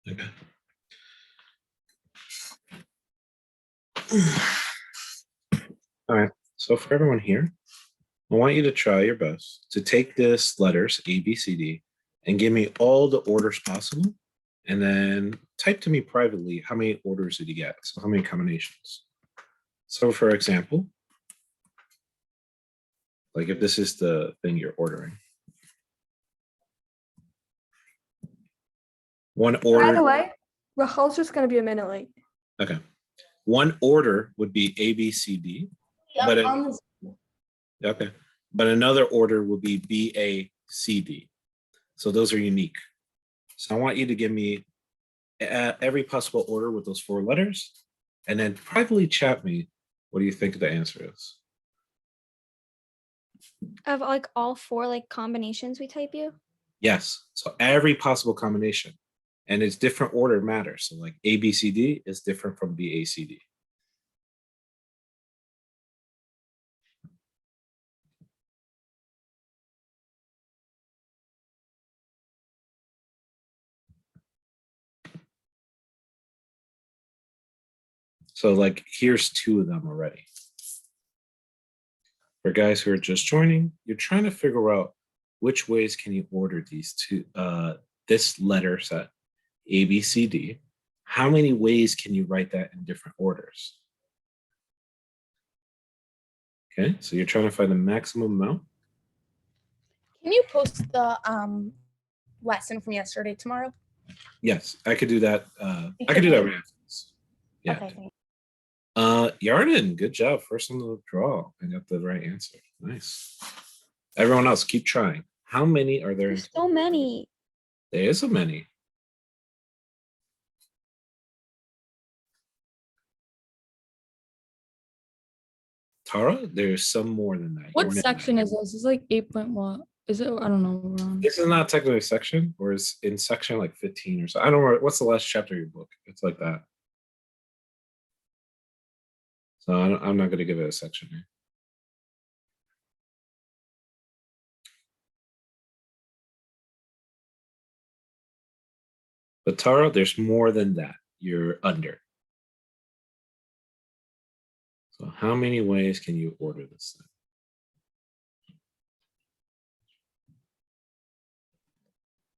Okay. All right. So for everyone here, I want you to try your best to take this letters A, B, C, D and give me all the orders possible. And then type to me privately how many orders did you get? So how many combinations? So for example, like if this is the thing you're ordering. One By the order. way, Rachel's just going to be a minute late. Okay. One order would be A, B, C, D. But okay. But another order would be B, A, C, D. So those are unique. So I want you to give me every possible order with those 4 letters, and then privately chat me. What do you think the answer is? Of like all 4 like combinations we type you? Yes. So every possible combination, and its different order matters. So like A, B, C, D is different from B, A, C, D. So like here's 2 of them already. For guys who are just joining, you're trying to figure out which ways can you order these two, this letter set, A, B, C, D. How many ways can you write that in different orders? Okay, so you're trying to find the maximum amount. Can you post the lesson from yesterday tomorrow? Yes, I could do that. I could do that right after this. Yeah. Okay. Yarden, good job. First on the draw. I got the right answer. Nice. Everyone else, keep trying. How many are there? There's so many. There is so many. Tara, there's some more than that. What section is this? It's like 8 point what? Is it? I don't know. We're on. This is not technically a section, or is in section like 15 or so. I don't know. What's the last chapter of your book? It's like that. So I'm not going to give it a section here. But Tara, there's more than that. You're under. So how many ways can you order this thing?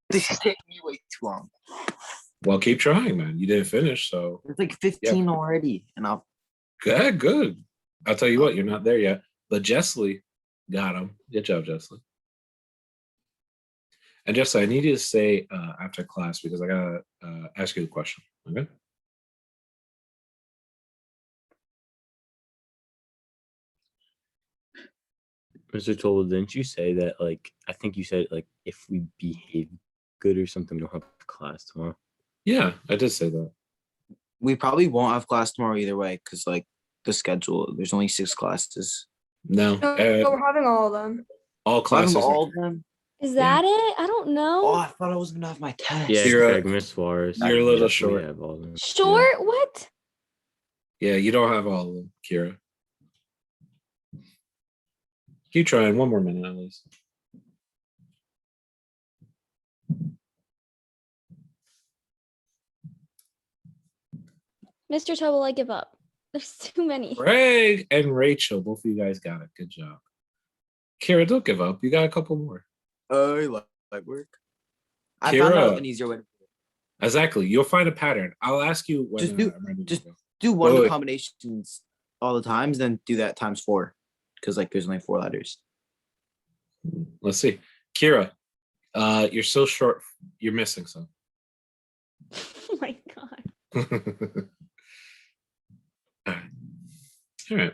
This is taking me way too long. Well, keep trying, man. You didn't finish, so. It's like 15 already, and I'll. Good. I'll tell you what, you're not there yet. But Jessley got him. Good job, Jessley. And Jessley, I need you to say after class because I gotta ask you a question. Okay. Mr. Toll, didn't you say that, like, I think you said, like, if we behave good or something, we don't have class tomorrow? Yeah, I did say that. We probably won't have class tomorrow either way, because like the schedule, there's only 6 classes. No, No, we're having all of them. all classes. All of them. Is that it? I don't Oh, know. I thought I was gonna have my test. Yeah, You're Craig, Miss Suarez. you're a little we short. have all of them. Short? What? Yeah, you don't have all of them, Kira. Keep trying. 1 more minute at least. Mr. Tobel, I give up. There's too many. Greg and Rachel, both of you guys got it. Good job. Kira, don't give up. You got a couple more. I like work. I found Kira. out an easier way to Exactly. You'll find a pattern. I'll ask you when Just do- I'm ready to just- go. do one of Wait, the wait. combinations all the times, then do that times 4, because like there's only 4 letters. Let's see. Kira, you're so short. You're missing some. Oh my God. All right.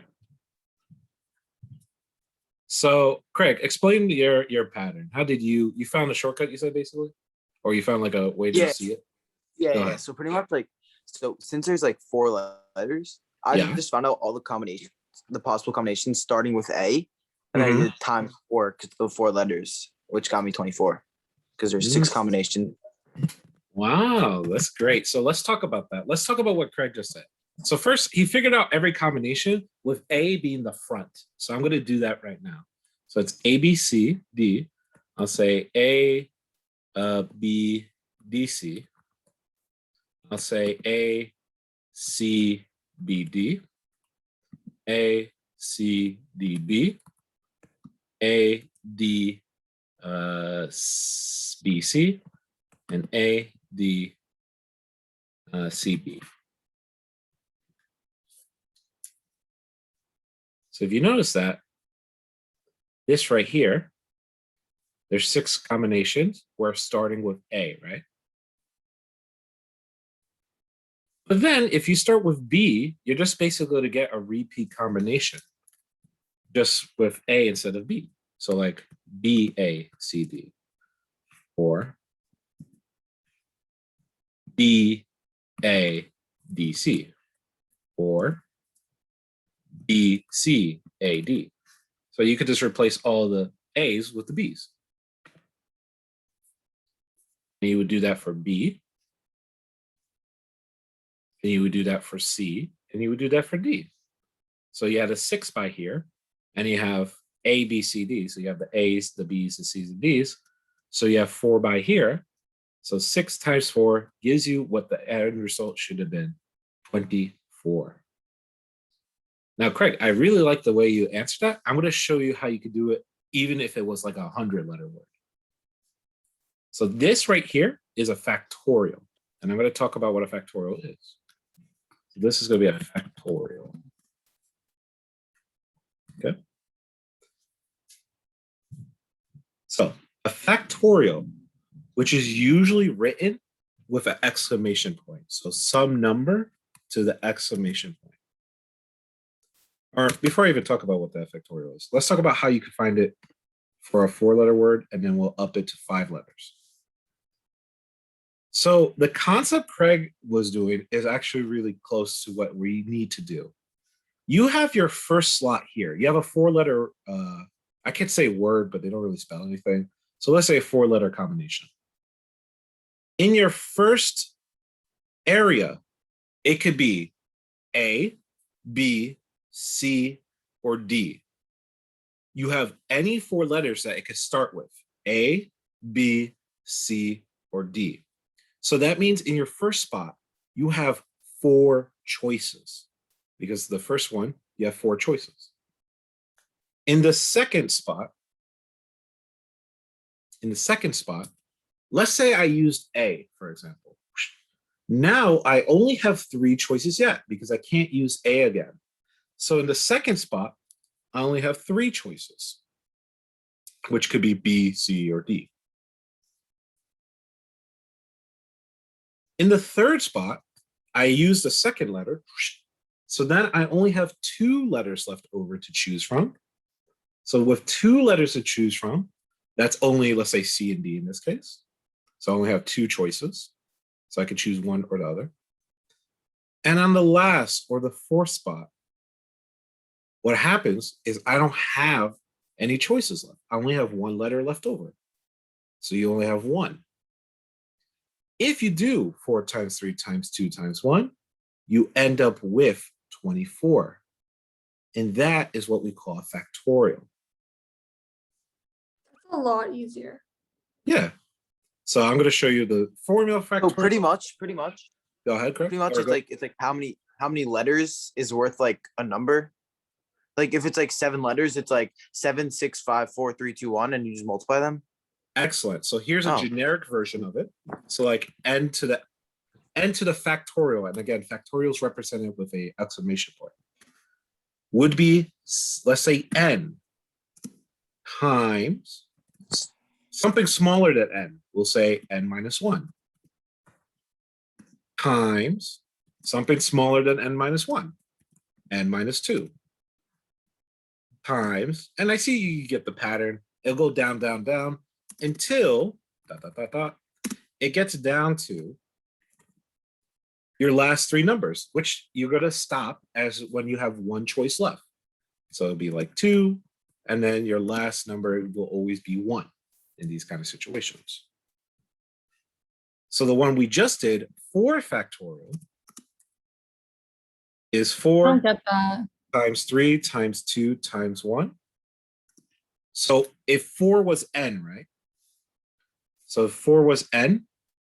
So, Craig, explain your pattern. How did you found a shortcut? You said basically, or you found like a way to Yeah. see it? Yeah, Go yeah. ahead. So pretty much like, so since there's like 4 letters, I Yeah. just found out all the combinations, the possible combinations starting with A, and then I Mhm. did times 4 because the 4 letters, which got me 24. Because there's 6 Mm. combinations. Wow, that's great. So let's talk about that. Let's talk about what Craig just said. So first, he figured out every combination with A being the front. So I'm going to do that right now. So it's A, B, C, D. I'll say A, B, D, C. I'll say A, C, B, D, A, C, D, B, A, D, B, C, and A, D, C, B. So if you notice that, this right here, there's 6 combinations. We're starting with A, right? But then if you start with B, you're just basically going to get a repeat combination just with A instead of B. So like B, A, C, D, or B, A, D, C, or B, C, A, D. So you could just replace all the A's with the B's. And you would do that for B. And you would do that for C. And you would do that for D. So you had a 6 by here. And you have A, B, C, D. So you have the A's, the B's, the C's, and D's. So you have 4 by here. So 6 times 4 gives you what the end result should have been, 24. Now, Craig, I really like the way you answered that. I'm going to show you how you could do it even if it was like a 100-letter word. So this right here is a factorial. And I'm going to talk about what a factorial is. So this is going to be a factorial. Okay. So a factorial, which is usually written with an exclamation point. So some number to the exclamation point. Or before I even talk about what that factorial is, let's talk about how you can find it for a 4-letter word, and then we'll up it to 5 letters. So the concept Craig was doing is actually really close to what we need to do. You have your first slot here. You have a 4-letter, I can't say word, but they don't really spell anything. So let's say a 4-letter combination. In your first area, it could be A, B, C, or D. You have any 4 letters that it could start with, A, B, C, or D. So that means in your first spot, you have 4 choices because the first one, you have 4 choices. In the second spot, let's say I used A, for example. Now I only have 3 choices yet because I can't use A again. So in the second spot, I only have 3 choices, which could be B, C, or D. In the third spot, I use the second letter. So then I only have 2 letters left over to choose from. So with 2 letters to choose from, that's only, let's say, C and D in this case. So I only have 2 choices. So I could choose one or the other. And on the last or the 4th spot, what happens is I don't have any choices left. I only have 1 letter left over. So you only have 1. If you do 4 times 3 times 2 times 1, you end up with 24. And that is what we call a factorial. It's a lot easier. Yeah. So I'm going to show you the formula of factorial. So pretty much. Go ahead, Craig. Pretty much Or it's go- like how many letters is worth like a number? Like if it's like 7 letters, it's like 7, 6, 5, 4, 3, 2, 1, and you just multiply them. Excellent. So here's a Oh. generic version of it. So like n to the factorial, and again, factorial is represented with a exclamation point, would be, let's say, n times something smaller than n. We'll say n minus 1 times something smaller than n minus 1, n minus 2 times, and I see you get the pattern. It'll go down, down, down until it gets down to your last 3 numbers, which you're going to stop as when you have 1 choice left. So it'll be like 2, and then your last number will always be 1 in these kind of situations. So the one we just did, 4 factorial, is I 4 don't get that. times 3 times 2 times 1. So if 4 was n, right? So if 4 was n,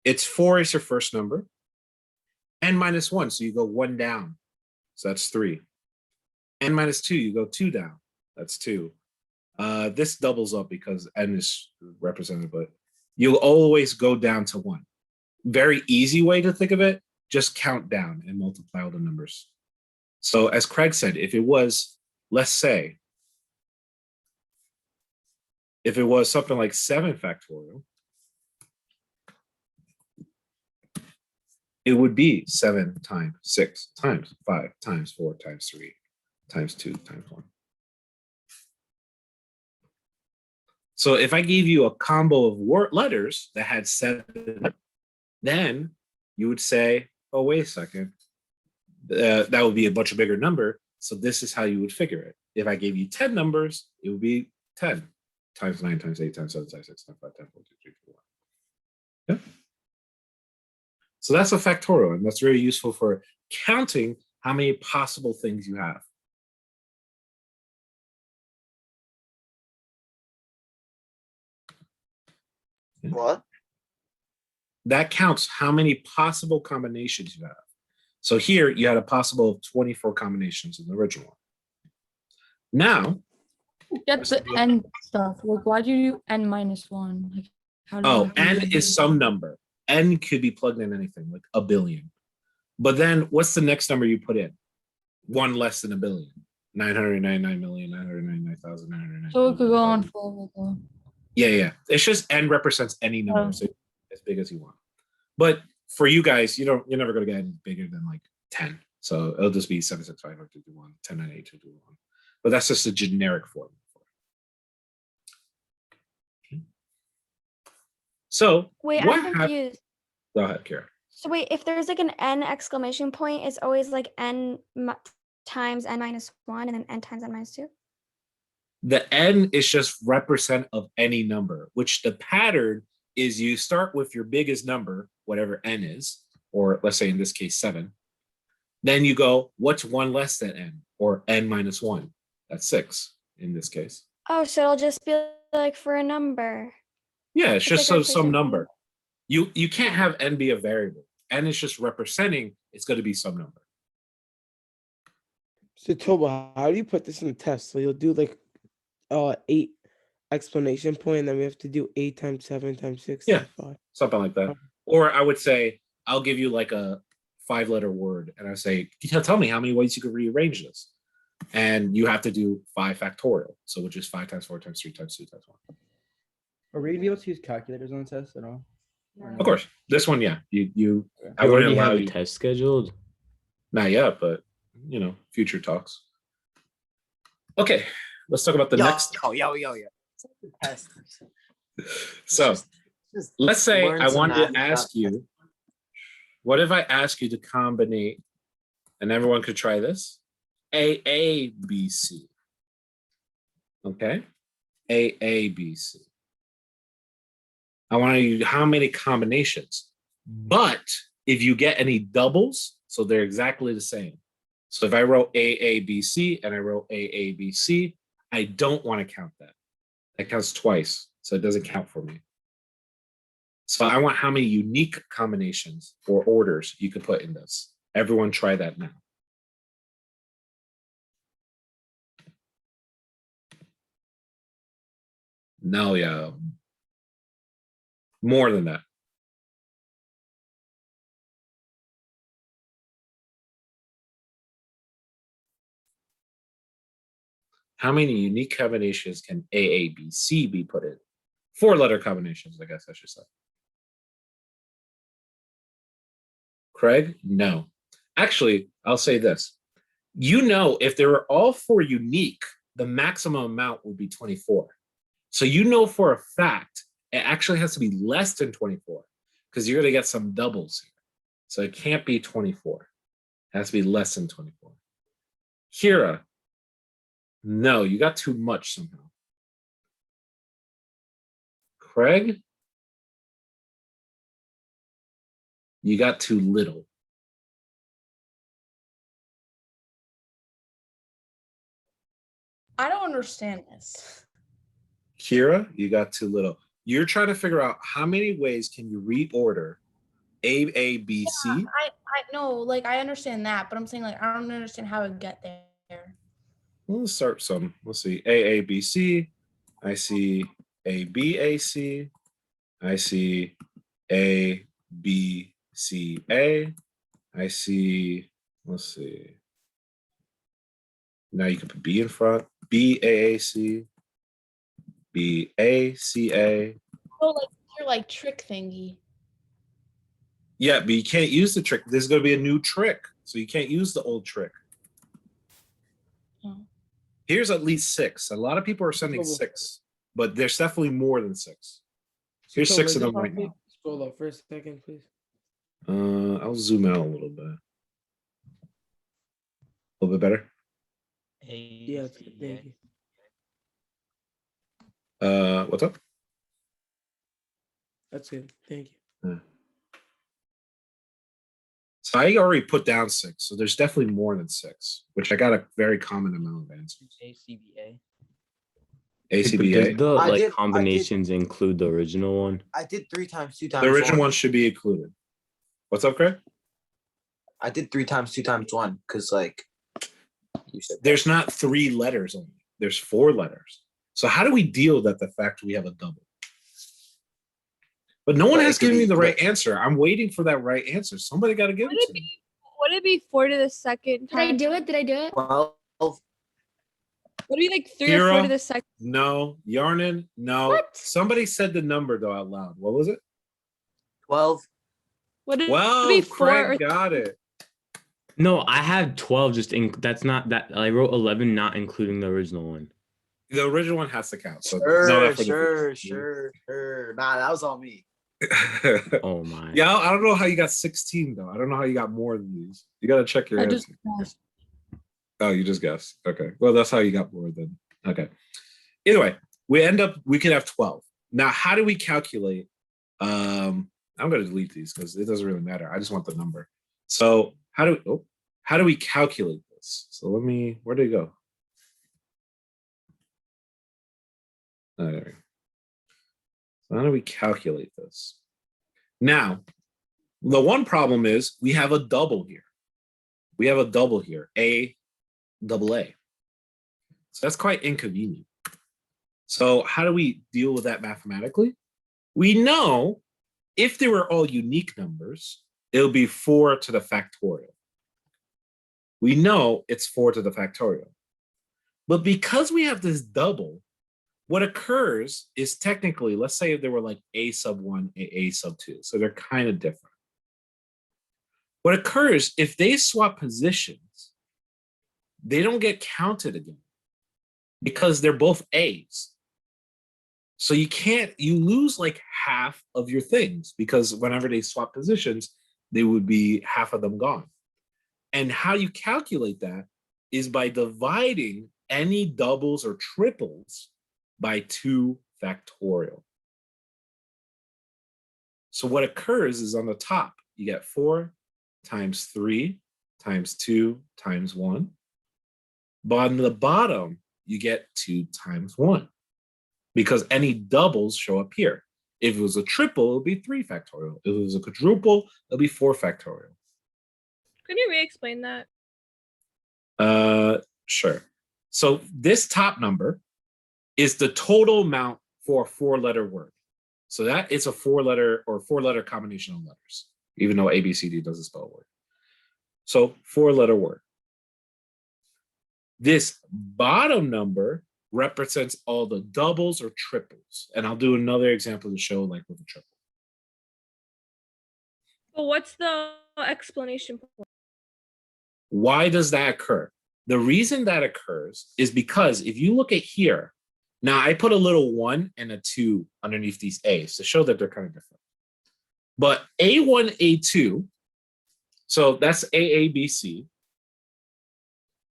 it's 4 is your first number. n minus 1, so you go 1 down. So that's 3. N minus 2, you go 2 down. That's 2. This doubles up because n is represented, but you'll always go down to 1. Very easy way to think of it, just count down and multiply all the numbers. So as Craig said, if it was, let's say, if it was something like 7 factorial, it would be 7 times 6 times 5 times 4 times 3 times 2 times 1. So if I gave you a combo of letters that had 7, then you would say, oh, wait a second, that would be a much bigger number. So this is how you would figure it. If I gave you 10 numbers, it would be 10 times 9 times 8 times 7 times 6 times 5 times 4 times 3 times 1. Yeah. So that's a factorial, and that's very useful for counting how many possible things you have. What? That counts how many possible combinations you have. So here you had a possible of 24 combinations in the original one. Now, Get the n stuff. Like, why do you do n minus 1? Like, how do oh, you n is some number. N could be plugged in anything, like a billion. But then what's the next number you put in? 1 less than a billion. 999,999,999. So it could go on forever though. Yeah. It's just n represents any number, Oh. so as big as you want. But for you guys, you're never going to get any bigger than like 10. So it'll just be 765 1098 But that's just a generic form. So Wait, what I'm confused. Go ahead, Kira. So wait, if there's like an n exclamation point, it's always like times n minus 1 and then n times n minus 2? The n is just represent of any number, which the pattern is you start with your biggest number, whatever n is, or let's say in this case 7. Then you go, what's 1 less than n, or n minus 1? That's 6 in this case. Oh, so it'll just be like for a number. Yeah, it's just like some representing- number. You can't have n be a variable. N is just representing, it's going to be some number. So Toba, how do you put this in the test? So you'll do like 8 explanation point, and then we have to do 8 times 7 times 6 Yeah. times 5. Something like that. Or I would say, I'll give you like a 5-letter word, and I say, tell me how many ways you could rearrange this. And you have to do 5 factorial. So which is 5 times 4 times 3 times 2 times 1. Are we gonna be able to use calculators on the test at all? Of course. This one, yeah. I You wouldn't already allow have a you. test scheduled. Not yet, but future talks. Okay, let's talk about the next. Yo. So Just let's say learn I some wanted to math ask you, what if I ask you to combine, and everyone could try this, AABC. Okay, AABC. I want you how many combinations, but if you get any doubles, so they're exactly the same. So if I wrote AABC and I wrote AABC, I don't want to count that. That counts twice, so it doesn't count for me. So I want how many unique combinations or orders you could put in this. Everyone try that now. No, yeah. More than that. How many unique combinations can AABC be put in? 4-letter combinations, I guess I should say. Craig, no. Actually, I'll say this. If they were all 4 unique, the maximum amount would be 24. So for a fact, it actually has to be less than 24 because you're going to get some doubles here. So it can't be 24. It has to be less than 24. Kira, no, you got too much somehow. Craig, you got too little. I don't understand this. Kira, you got too little. You're trying to figure out how many ways can you reorder A, B, C? No, like I understand that, but I'm saying like I don't understand how it get there. Let's start some. Let's see. AABC. I see ABAC. I see ABCA. I see, let's see. Now you can put B in front. BAAC. BACA. Oh, like your like trick thingy. Yeah, but you can't use the trick. There's going to be a new trick. So you can't use the old trick. Oh. Here's at least 6. A lot of people are sending 6, but there's definitely more than 6. Here's So 6 of wait, them right now. Scroll up for a second, please. I'll zoom out a little bit. A little bit better. Yeah, thank you. What's up? That's good. Thank you. So I already put down 6, so there's definitely more than 6, which I got a very common amount of answers. ACBA. But does ACBA. the I like did- combinations include the original one? I did 3 times 2 times The original 1. one should be included. What's up, Craig? I did 3 times 2 times 1 because like you said. There's not 3 letters only. There's 4 letters. So how do we deal with the fact we have a double? But no one But it has could given me be- the right answer. I'm waiting for that right answer. Somebody got to give it to me. Would it be 4 to the second Did I time? do it? Did I do it? 12. Would it be like 3 or 4 Kira? to the second? No. Yarnin? No. What? Somebody said the number though out loud. What was it? 12. Would it Well, be 4 Craig or got it. No, I have 12. Just that's not that. I wrote 11, not including the original one. The original one has to count. So no, Sure, not for the sure. Nah, that was all me. Oh my. Yeah, I don't know how you got 16 though. I don't know how you got more than these. You got to check your I answer. just guessed. Oh, you just guessed. Okay. Well, that's how you got more than. Okay. Either way, we could have 12. Now, how do we calculate? I'm going to delete these because it doesn't really matter. I just want the number. So how do we calculate this? So where do you go? Oh, there we go. So how do we calculate this? Now, the one problem is we have a double here. We have a double here, A, double A. So that's quite inconvenient. So how do we deal with that mathematically? We know if they were all unique numbers, it'll be 4 to the factorial. We know it's 4 to the factorial. But because we have this double, what occurs is technically, let's say if they were like A sub 1, A sub 2. So they're kind of different. What occurs if they swap positions, they don't get counted again because they're both A's. So you lose like half of your things because whenever they swap positions, they would be half of them gone. And how you calculate that is by dividing any doubles or triples by 2 factorial. So what occurs is on the top, you get 4 times 3 times 2 times 1. But on the bottom, you get 2 times 1 because any doubles show up here. If it was a triple, it would be 3 factorial. If it was a quadruple, it'll be 4 factorial. Can you re-explain that? Sure. So this top number is the total amount for a 4-letter word. So that is a 4-letter or 4-letter combination of letters, even though ABCD doesn't spell word. So 4-letter word. This bottom number represents all the doubles or triples. And I'll do another example to show like with a triple. But what's the explanation point? Why does that occur? The reason that occurs is because if you look at here, now I put a little 1 and a 2 underneath these A's to show that they're kind of different. But A1, A2, so that's AABC.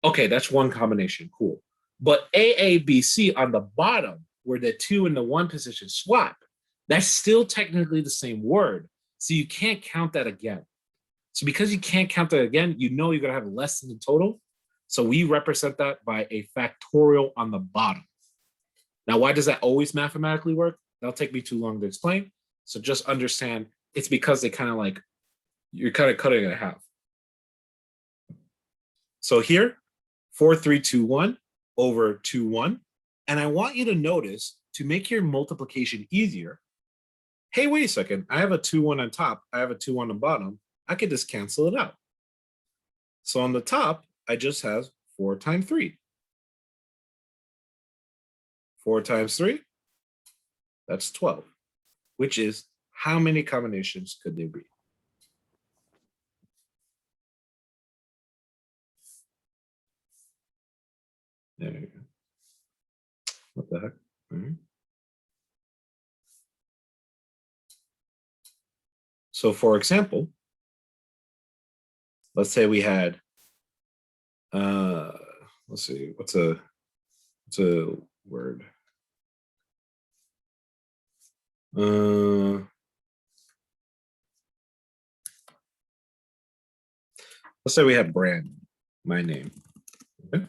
Okay, that's one combination, cool. But AABC on the bottom, where the 2 and the 1 position swap, that's still technically the same word. So you can't count that again. So because you can't count that again, you know you're going to have less than the total. So we represent that by a factorial on the bottom. Now, why does that always mathematically work? That'll take me too long to explain. So just understand it's because they kind of like, you're kind of cutting it in half. So here, 4321 over 21. And I want you to notice, to make your multiplication easier, hey, wait a second, I have a 2-1 on top, I have a 2-1 on the bottom, I could just cancel it out. So on the top, I just have 4 times 3. 4 times 3, that's 12, which is how many combinations could there be? There you go. What the heck? All right. So for example, let's say we had, let's see, what's a word? Let's say we have Brandon, my name. Okay.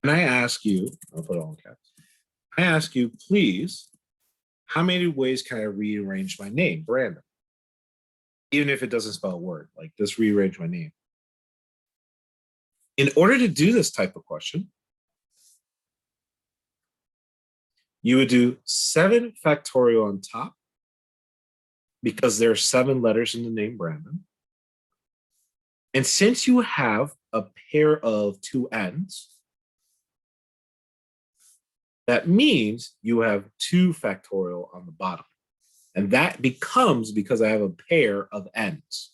And I ask you, I'll put it all in caps. I ask you, please, how many ways can I rearrange my name, Brandon? Even if it doesn't spell a word, like just rearrange my name. In order to do this type of question, you would do 7 factorial on top because there are 7 letters in the name Brandon. And since you have a pair of 2 n's, that means you have 2 factorial on the bottom. And that becomes because I have a pair of n's.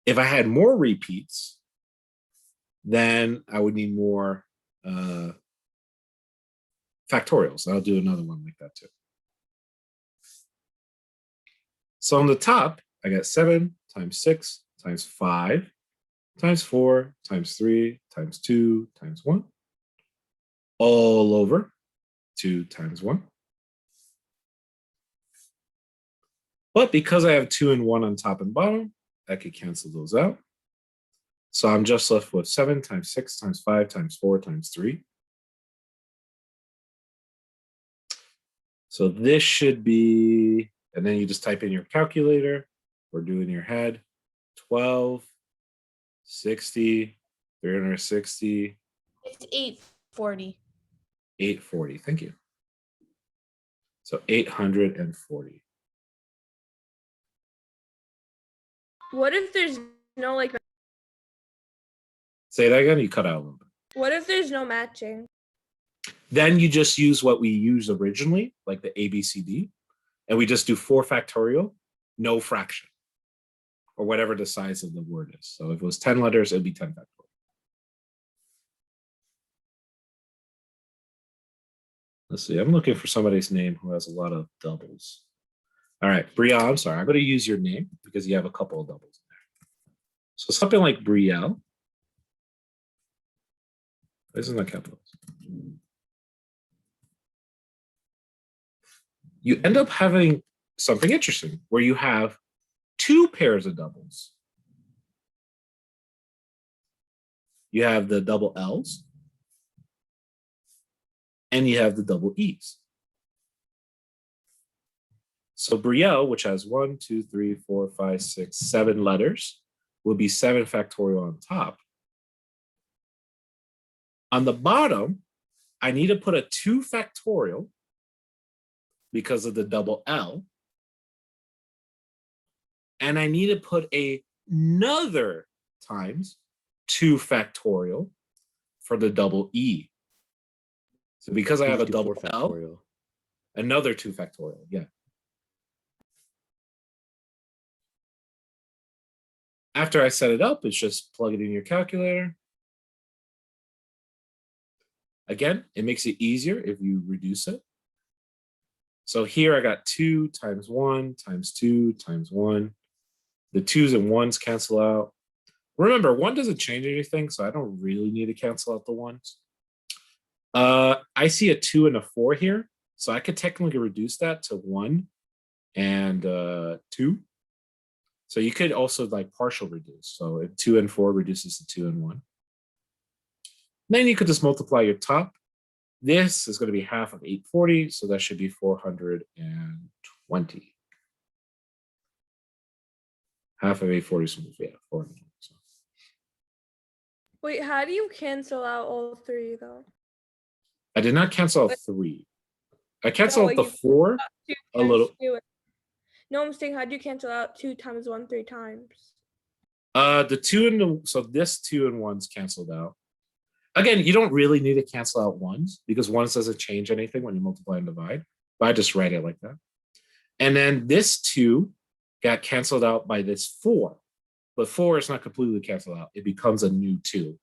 If I had more repeats, then I would need more factorials. I'll do another one like that too. So on the top, I got 7 times 6 times 5 times 4 times 3 times 2 times 1 all over 2 times 1. But because I have 2 and 1 on top and bottom, I could cancel those out. So I'm just left with 7 times 6 times 5 times 4 times 3. So this should be, and then you just type in your calculator or do in your head, 12, 60, 360. It's 840. 840, thank you. So 840. What if there's no like? Say that again, you cut out a little bit. What if there's no matching? Then you just use what we used originally, like the ABCD, and we just do 4 factorial, no fraction, or whatever the size of the word is. So if it was 10 letters, it'd be 10 factorial. Let's see, I'm looking for somebody's name who has a lot of doubles. All right, Brielle, I'm sorry, I'm going to use your name because you have a couple of doubles in there. So something like Brielle. This is not capitals. You end up having something interesting where you have 2 pairs of doubles. You have the double L's and you have the double E's. So Brielle, which has 1, 2, 3, 4, 5, 6, 7 letters, will be 7 factorial on top. On the bottom, I need to put a 2 factorial because of the double L. And I need to put another times 2 factorial for the double E. So because I have a double L, another 2 factorial, yeah. After I set it up, it's just plug it in your calculator. Again, it makes it easier if you reduce it. So here I got 2 times 1 times 2 times 1. The 2's and 1's cancel out. Remember, 1 doesn't change anything, so I don't really need to cancel out the 1's. I see a 2 and a 4 here, so I could technically reduce that to 1 and 2. So you could also like partial reduce. So if 2 and 4 reduces to 2 and 1. Then you could just multiply your top. This is going to be half of 840, so that should be 420. Half of 840 is, yeah, 420. So. Wait, how do you cancel out all three though? I did not cancel out But- 3. I canceled No, out the you- 4 2 a times little. 2. No, I'm saying how do you cancel out 2 times 1 3 times? The 2 and the so this 2 and 1's canceled out. Again, you don't really need to cancel out 1s because 1s doesn't change anything when you multiply and divide. But I just write it like that. And then this 2 got canceled out by this 4. But 4 is not completely canceled out. It becomes a new 2.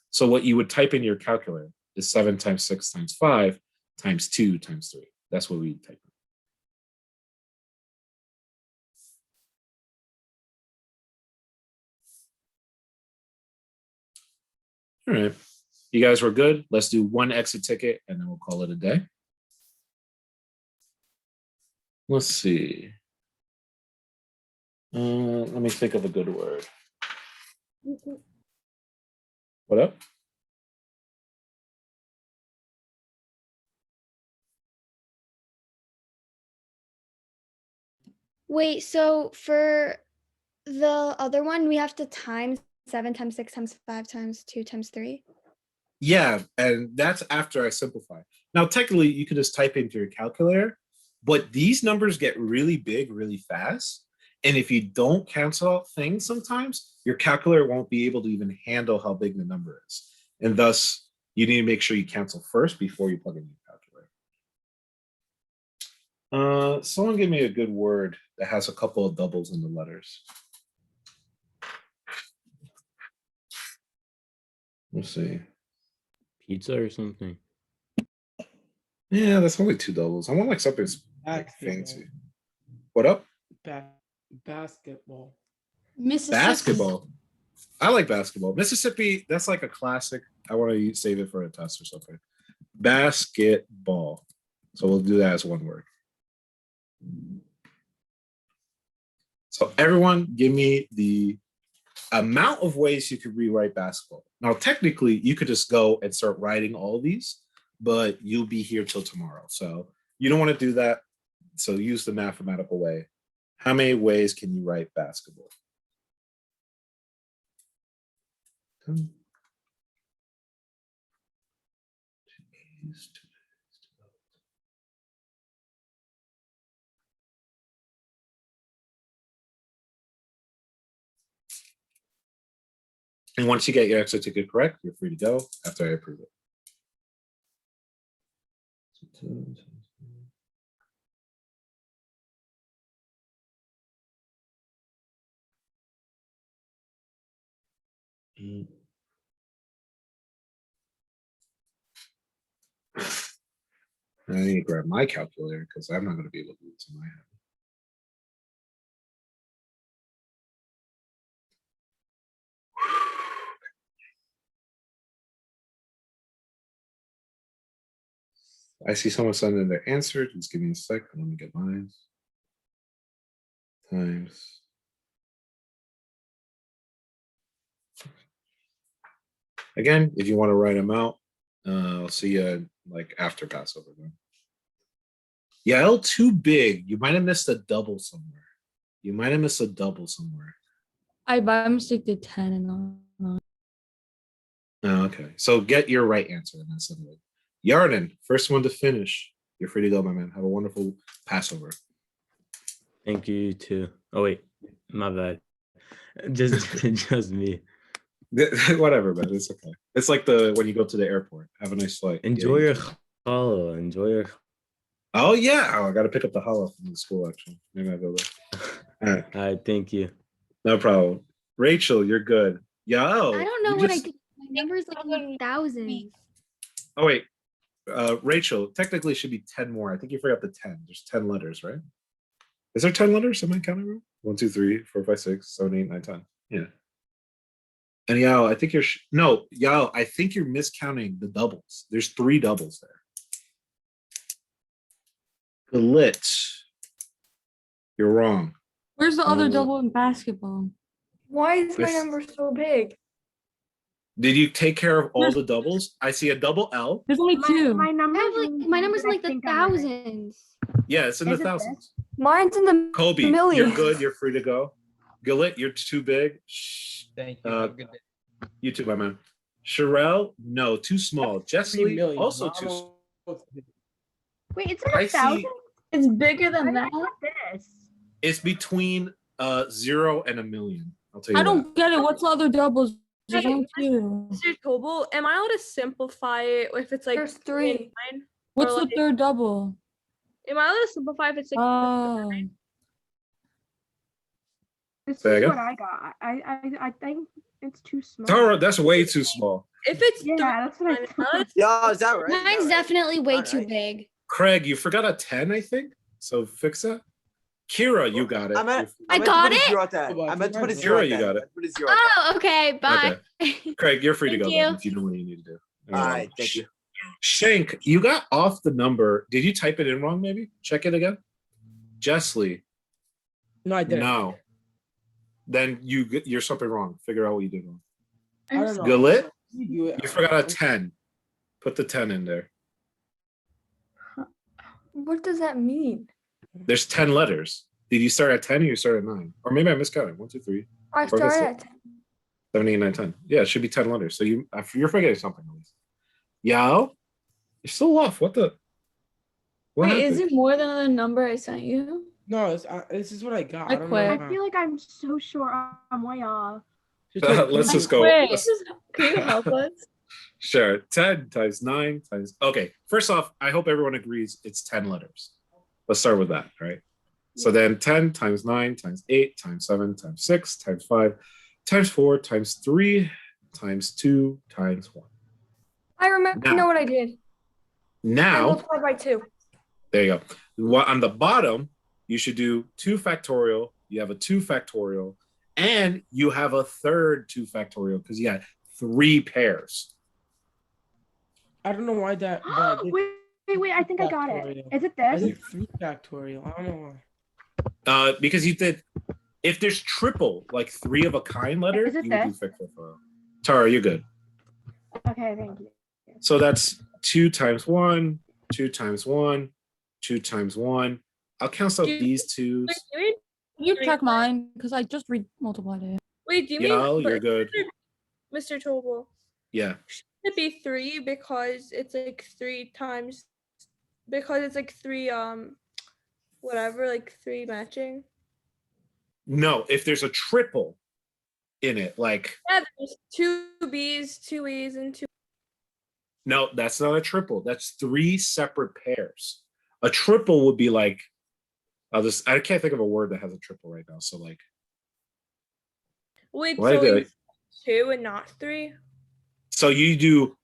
So what you would type in your calculator is 7 times 6 times 5 times 2 times 3. That's what we type in. All right. You guys were good. Let's do one exit ticket and then we'll call it a day. Let's see. Let me think of a good word. What up? Wait, so for the other one, we have to times 7 times 6 times 5 times 2 times 3. Yeah, and that's after I simplify. Now, technically, you could just type into your calculator, but these numbers get really big really fast. And if you don't cancel out things sometimes, your calculator won't be able to even handle how big the number is. And thus, you need to make sure you cancel first before you plug in your calculator. Someone give me a good word that has a couple of doubles in the letters. Let's see. Pizza or something. Yeah, that's only 2 doubles. I want like something like Basketball. fancy. What up? Basketball. Mississippi. Basketball. I like basketball. Mississippi, that's like a classic. I want to save it for a test or something. Basketball. So we'll do that as one word. So everyone give me the amount of ways you could rewrite basketball. Now, technically, you could just go and start writing all of these, but you'll be here till tomorrow. So you don't want to do that. So use the mathematical way. How many ways can you write basketball? 2 A's, 2 B's, 2 L's. And once you get your exit ticket correct, you're free to go after I approve it. I need to grab my calculator because I'm not going to be able to do this in my head. I see someone sending their answer. Just give me a sec. Let me get mine. Times. Again, if you want to write them out, I'll see you like after Passover. Then. Yeah, L too big. You might have missed a double somewhere. You might have missed a double somewhere. I by mistake did 10 and all. Oh, okay. So get your right answer and then send it. Yarden, first one to finish. You're free to go, my man. Have a wonderful Passover. Thank you too. Oh wait, my bad. Just me. Whatever, man. It's okay. It's like when you go to the airport. Have a nice flight. Enjoy Yeah, your challah. Enjoy your. Oh yeah. Oh, I got to pick up the challah from the school actually. Maybe I'll go there. All right. All right, thank you. No problem. Rachel, you're good. Yo. I don't know you what I just- did. My number's like in the thousands. Oh wait. Rachel, technically it should be 10 more. I think you forgot the 10. There's 10 letters, right? Is there 10 letters? Am I counting wrong? 1, 2, 3, 4, 5, 6, 7, 8, 9, 10. Yeah. And Yao, I think Yao, I think you're miscounting the doubles. There's 3 doubles there. Glitch. You're wrong. Where's the other Oh. double in basketball? Why is my This- number so big? Did you take care of all the doubles? I see a double L. There's only two. I have my number's in like the thousands. Yeah, it's in the Is it thousands. Mine's in the Kobe, you're millions. good. You're free to go. Gillet, you're too big. Shh. Thank you. Uh, Have a good day. You too, my man. Sherelle, no, too small. 3 Jessley, million. also I don't too know small. what's big. Wait, it's in I a thousand? see It's bigger than Why did I that. get this? it's between 0 and 1 million. I'll tell you I that. don't get it. What's the other doubles? There's Hey, only two. Mr. Tobel, am I allowed to simplify it if it's like There's 3 and 3. 9? What's Or, the like, third double? am I allowed to simplify if it's like Oh, This Say is again? what I got. I think it's too small. Tara, that's way too small. if it's Yeah, 3 that's what I and thought. 9, Yeah, is that right? Is that Mine's right? definitely way too Alright. big. Craig, you forgot a 10, I think. So fix that. Kira, you got it. I meant, I meant to got put a it? 0 at that. Oh, but I I meant to think put a mine's 0 right. at You that. got I it. meant to put a 0 at that. Oh, okay. Bye. Craig, you're free to Thank go then you. if you know what you need to do. All right, thank you. Shank, you got off the number. Did you type it in wrong, maybe? Check it again. Jessley, No, I didn't. no. Then you're something wrong. Figure out what you did wrong. I don't know. Galit, You do it. you forgot a 10. Put the 10 in there. what does that mean? There's 10 letters. Did you start at 10 or you start at 9? Or maybe I miscounted. 1, 2, 3, I Four, five, started six. at 10. 7, 8, 9, 10. Yeah, it should be 10 letters. So you're forgetting something at least. Yao, you're still off. What the? What wait, is happened? it more than the number I sent you? No, this is what I got. I I don't quit. know. I feel like I'm so sure I'm way off. Just like, Let's just go. Wait, Let's- Can you help us? Sure. 10 times 9 times. Okay. First off, I hope everyone agrees it's 10 letters. Let's start with that. All right. So then 10 times 9 times 8 times 7 times 6 times 5 times 4 times 3 times 2 times 1. I remember. Now- know what I did. I Now, multiplied by 2. there you go. On the bottom, you should do 2 factorial. You have a 2 factorial, and you have a third 2 factorial because you got 3 pairs. I don't know why that. but I did Wait, I think I got it. factorial. Is it I this? did 3 factorial. I don't know why. Because you did, if there's triple, like 3 of a kind letter, Is it you would do this? factorial. Tara, you're good. Okay, thank you. So that's 2 times 1, 2 times 1, 2 times 1. I'll cancel out Do you- these twos. Wait, do you mean, You check mine because I just multiplied it. wait, do you Yao, mean you're but good. Mr. Tobel? Yeah. It'd be 3 because it's like 3 times because it's like 3 whatever, like 3 matching. No, if there's a triple in it, like, Yeah, there's 2 B's, 2 E's, and 2. no, that's not a triple. That's 3 separate pairs. A triple would be like, I can't think of a word that has a triple right now. So like, Wait, Why so did it's 2 and not 3? so you do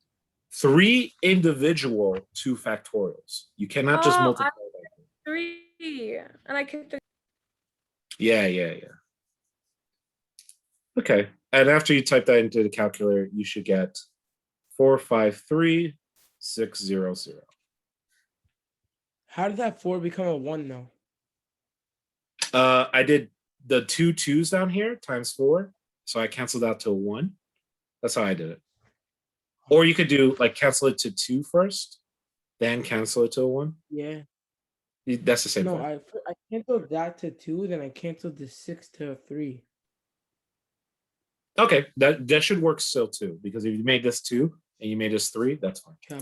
3 individual 2 factorials. You cannot just Oh, multiply. 3, and I kicked the. Yeah. Okay. And after you type that into the calculator, you should get 453,600. How did that 4 become a 1 though? I did the 2 2s down here times 4. So I canceled out to a 1. That's how I did it. Or you could do like cancel it to 2 first, then cancel it to a 1. Yeah. That's the same No, thing. I canceled that to 2, then I canceled the 6 to 3. Okay, that should work still too, because if you made this 2 and you made this 3, that's fine. Okay.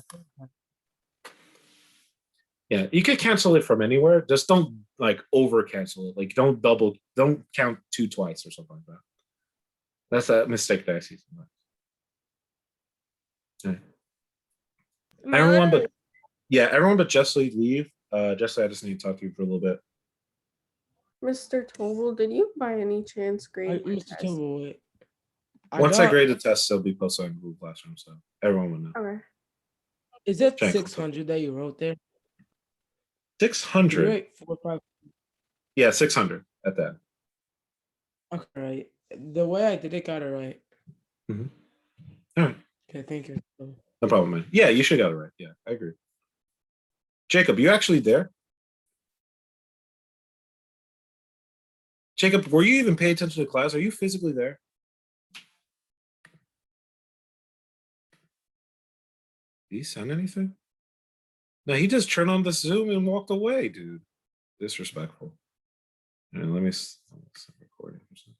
Yeah, you could cancel it from anywhere. Just don't like over cancel it. Like don't count 2 twice or something like that. That's a mistake that I see sometimes. Okay. Everyone but Jessie leave. Jessie, I just need to talk to you for a little bit. Mr. Tobel, did you by any chance grade my Mr. test? Tobel, wait. Once I grade the test, it'll be posted on Google Classroom, so everyone will know. Okay. Is it Check. 600 that you wrote there? 600. Right, 4, 5. Yeah, 600 at that. Okay, right. The way I did it got it right. All right, Okay, thank you. no problem, man. Yeah, you should got it right. Yeah, I agree. Jacob, you actually there? Jacob, were you even paying attention to class? Are you physically there? Did he send anything? No, he just turned on the Zoom and walked away, dude. Disrespectful. And let me stop recording for a second.